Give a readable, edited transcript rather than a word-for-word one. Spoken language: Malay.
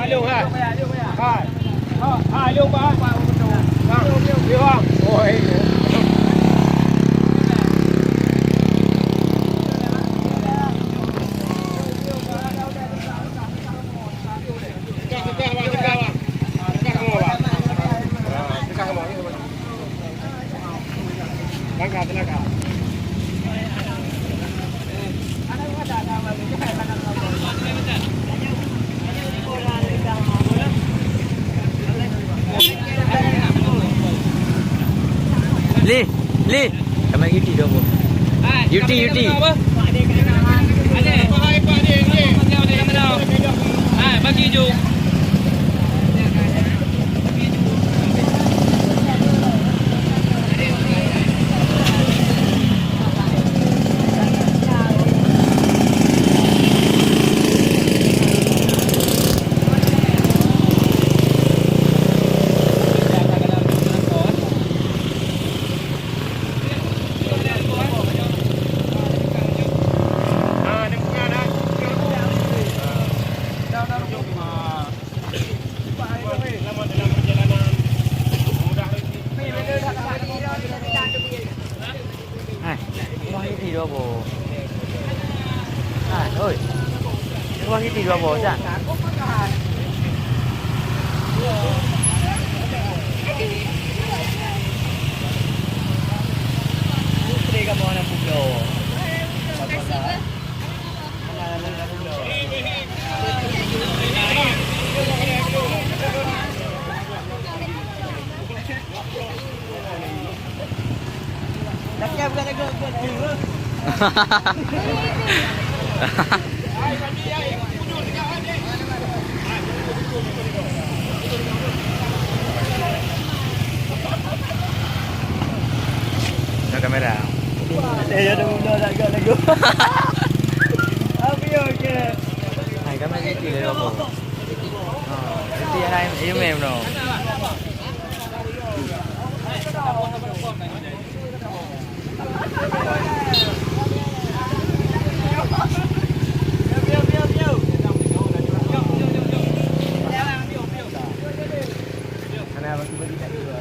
ba luôn ha. Hai luôn ba. Hiểu không? Ôi. Li, sama UT dua pun. UT. Bagi je. UT dua pun. Oi. UT dua pun sah. Ka mo na pulo. Dah bukan nak gol. Nak kamera. Ya dah mula nak go. Apa yo ke? Hai kamera UT dua pun. UT hai yêu mềm rồi. Kenapa tiba-tiba